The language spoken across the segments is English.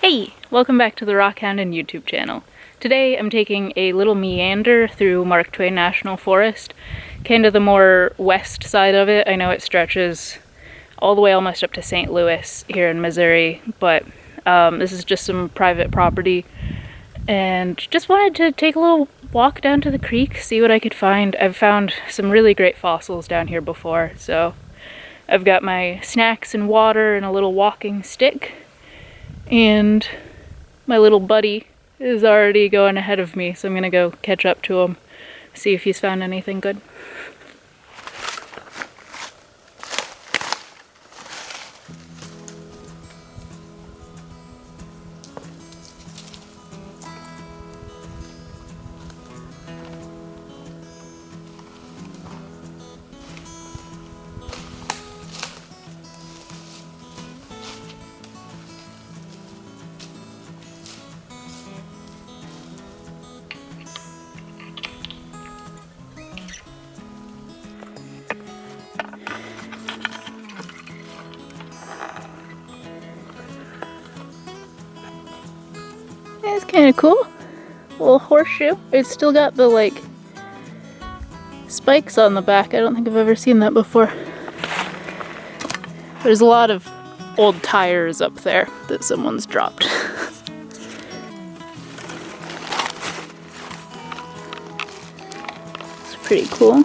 Hey! Welcome back to the Rockhoundin' YouTube channel. Today I'm taking a little meander through Mark Twain National Forest, kind of the more west side of it. I know it stretches all the way almost up to St. Louis here in Missouri, but this is just some private property, and just wanted to take a little walk down to the creek, see what I could find. I've found some really great fossils down here before, so I've got my snacks and water and a little walking stick. And my little buddy is already going ahead of me, so I'm gonna go catch up to him, see if he's found anything good. It's kind of cool. Little horseshoe. It's still got the like spikes on the back. I don't think I've ever seen that before. There's a lot of old tires up there that someone's dropped. It's pretty cool.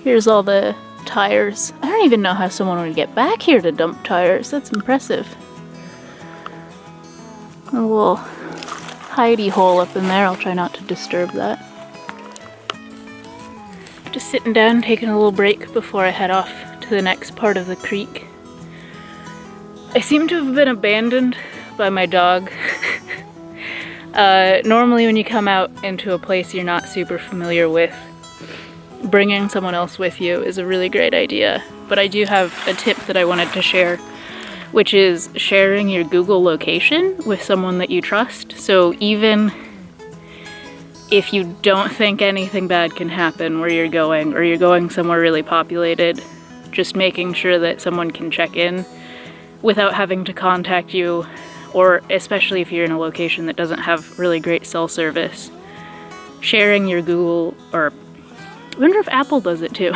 Here's all the tires. I don't even know how someone would get back here to dump tires. That's impressive. A little hidey hole up in there. I'll try not to disturb that. Just sitting down, taking a little break before I head off to the next part of the creek. I seem to have been abandoned by my dog. Normally when you come out into a place you're not super familiar with, bringing someone else with you is a really great idea. But I do have a tip that I wanted to share, which is sharing your Google location with someone that you trust. So even if you don't think anything bad can happen where you're going, or you're going somewhere really populated, just making sure that someone can check in without having to contact you, or especially if you're in a location that doesn't have really great cell service. Sharing your Google, or I wonder if Apple does it too.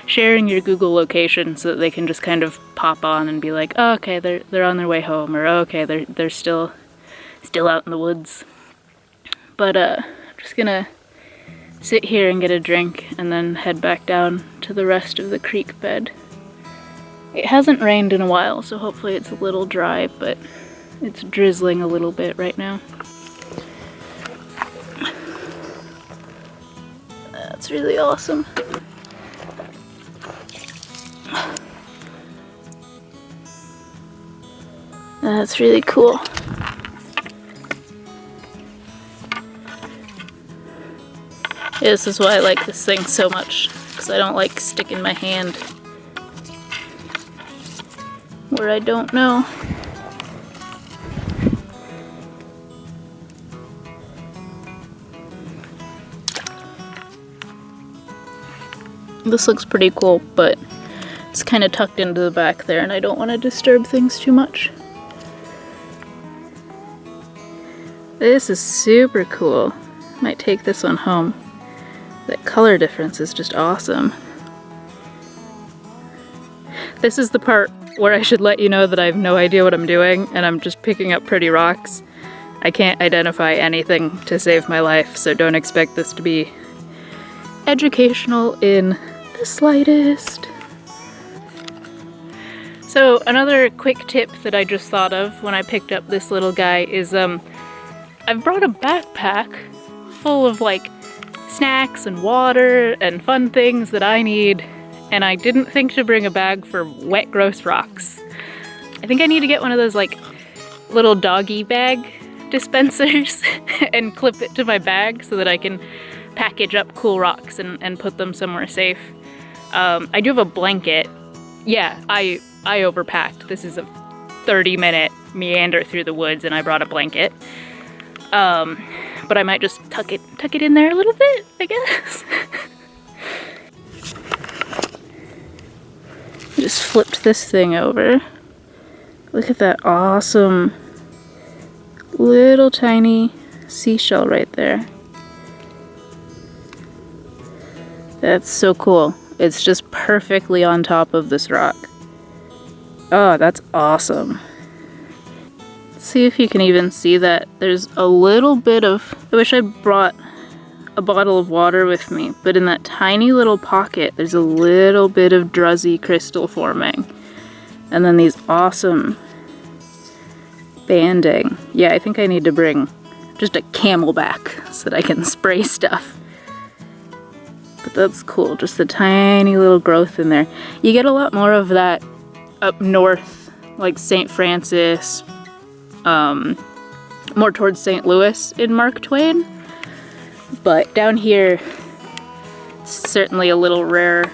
Sharing your Google location so that they can just kind of pop on and be like, oh, okay, they're on their way home, or oh, okay, they're still out in the woods. But I'm just gonna sit here and get a drink and then head back down to the rest of the creek bed. It hasn't rained in a while, so hopefully it's a little dry, but it's drizzling a little bit right now. That's really awesome. That's really cool. Yeah, this is why I like this thing so much, because I don't like sticking my hand where I don't know. This looks pretty cool, but it's kind of tucked into the back there, and I don't want to disturb things too much. This is super cool. Might take this one home. That color difference is just awesome. This is the part where I should let you know that I have no idea what I'm doing, and I'm just picking up pretty rocks. I can't identify anything to save my life, so don't expect this to be educational in the slightest. So another quick tip that I just thought of when I picked up this little guy is I've brought a backpack full of like snacks and water and fun things that I need, and I didn't think to bring a bag for wet gross rocks. I think I need to get one of those like little doggy bag dispensers and clip it to my bag so that I can package up cool rocks and put them somewhere safe. I do have a blanket. Yeah, I overpacked. This is a 30-minute meander through the woods, and I brought a blanket. But I might just tuck it in there a little bit, I guess. Just flipped this thing over. Look at that awesome little tiny seashell right there. That's so cool. It's just perfectly on top of this rock. Oh, that's awesome. Let's see if you can even see that. There's a little bit of... I wish I brought a bottle of water with me, but in that tiny little pocket, there's a little bit of druzzy crystal forming. And then these awesome banding. Yeah, I think I need to bring just a camelback so that I can spray stuff. But that's cool, just a tiny little growth in there. You get a lot more of that up north, like St. Francis, more towards St. Louis in Mark Twain. But down here, it's certainly a little rare.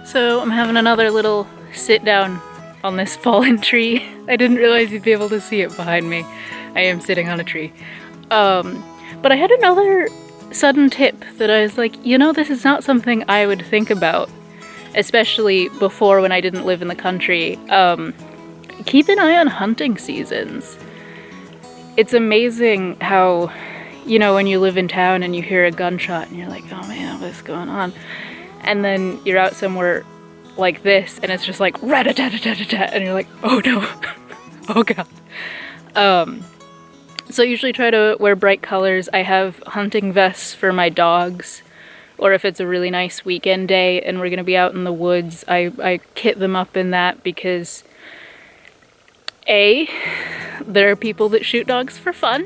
So I'm having another little sit down on this fallen tree. I didn't realize you'd be able to see it behind me. I am sitting on a tree. But I had another sudden tip that I was like, you know, this is not something I would think about, especially before when I didn't live in the country. Keep an eye on hunting seasons. It's amazing how, you know, when you live in town and you hear a gunshot and you're like, oh man, what's going on? And then you're out somewhere like this and it's just like rat-a-tat-a-tat-a-tat, and you're like, oh no, oh god. So I usually try to wear bright colors. I have hunting vests for my dogs, or if it's a really nice weekend day and we're gonna be out in the woods, I kit them up in that because A, there are people that shoot dogs for fun,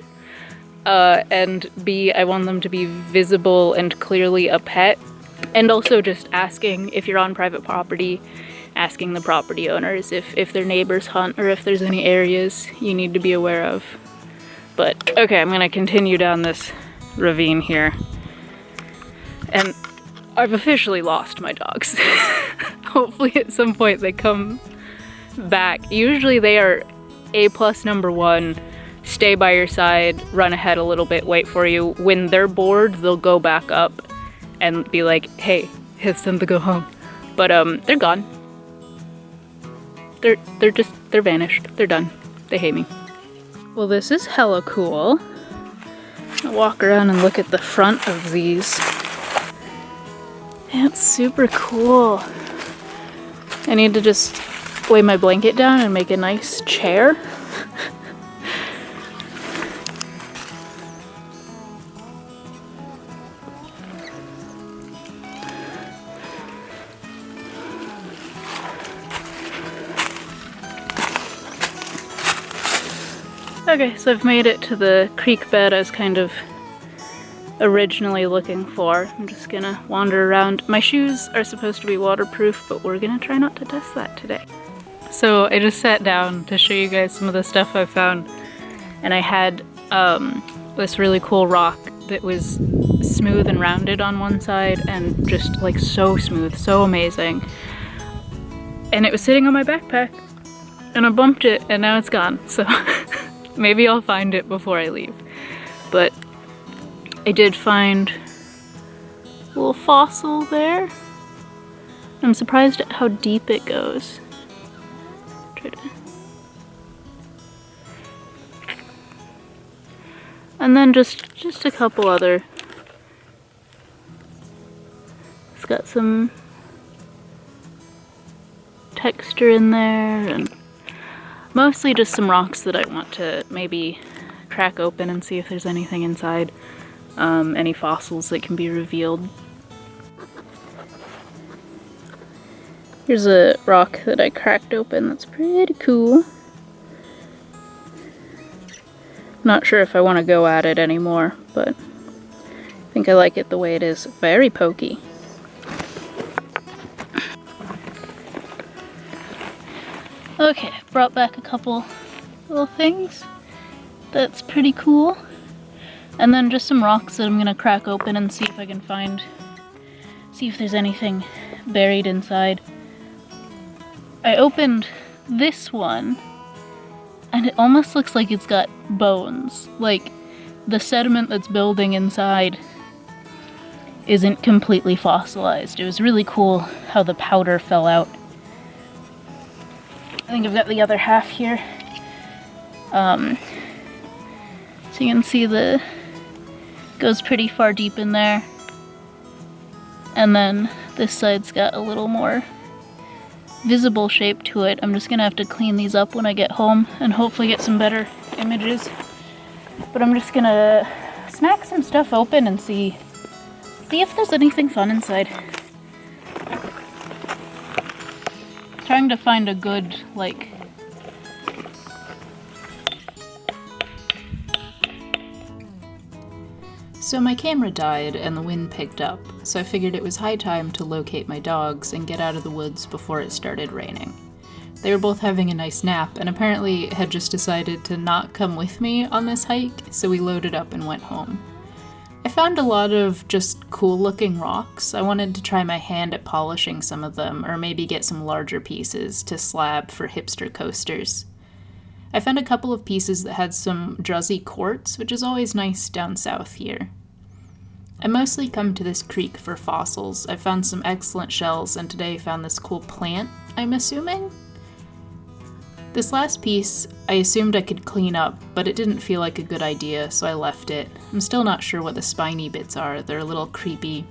and B, I want them to be visible and clearly a pet. And also just asking, if you're on private property, asking the property owners if their neighbors hunt or if there's any areas you need to be aware of. But okay, I'm gonna continue down this ravine here. And I've officially lost my dogs. Hopefully at some point they come back. Usually they are A+ number one, stay by your side, run ahead a little bit, wait for you. When they're bored, they'll go back up and be like, hey, it's time to go home. But they're gone. They're vanished. They're done. They hate me. Well, this is hella cool. I'll walk around and look at the front of these. Yeah, it's super cool. I need to just lay my blanket down and make a nice chair. Okay, so I've made it to the creek bed I was kind of originally looking for. I'm just gonna wander around. My shoes are supposed to be waterproof, but we're gonna try not to test that today. So I just sat down to show you guys some of the stuff I found, and I had this really cool rock that was smooth and rounded on one side and just like so smooth, so amazing. And it was sitting on my backpack and I bumped it and now it's gone, so maybe I'll find it before I leave. But I did find a little fossil there. I'm surprised at how deep it goes. Try to... And then just a couple other. It's got some texture in there, and mostly just some rocks that I want to maybe crack open and see if there's anything inside. Any fossils that can be revealed. Here's a rock that I cracked open that's pretty cool. Not sure if I want to go at it anymore, but I think I like it the way it is. Very pokey. Okay, brought back a couple little things. That's pretty cool. And then just some rocks that I'm gonna crack open and see if I can see if there's anything buried inside. I opened this one, and it almost looks like it's got bones. Like, the sediment that's building inside isn't completely fossilized. It was really cool how the powder fell out. I think I've got the other half here. So you can see goes pretty far deep in there. And then this side's got a little more visible shape to it. I'm just gonna have to clean these up when I get home and hopefully get some better images. But I'm just gonna smack some stuff open and see if there's anything fun inside. Trying to find a good, like, so my camera died and the wind picked up, so I figured it was high time to locate my dogs and get out of the woods before it started raining. They were both having a nice nap and apparently had just decided to not come with me on this hike, so we loaded up and went home. I found a lot of just cool looking rocks. I wanted to try my hand at polishing some of them, or maybe get some larger pieces to slab for hipster coasters. I found a couple of pieces that had some druzzy quartz, which is always nice down south here. I mostly come to this creek for fossils. I found some excellent shells, and today found this cool plant, I'm assuming? This last piece, I assumed I could clean up, but it didn't feel like a good idea, so I left it. I'm still not sure what the spiny bits are. They're a little creepy.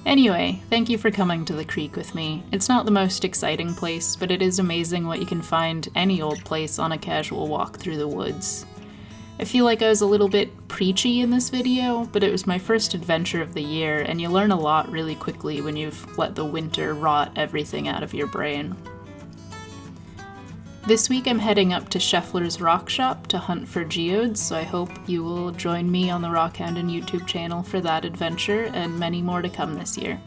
Anyway, thank you for coming to the creek with me. It's not the most exciting place, but it is amazing what you can find any old place on a casual walk through the woods. I feel like I was a little bit preachy in this video, but it was my first adventure of the year, and you learn a lot really quickly when you've let the winter rot everything out of your brain. This week I'm heading up to Scheffler's Rock Shop to hunt for geodes, so I hope you will join me on the Rockhound and YouTube channel for that adventure and many more to come this year.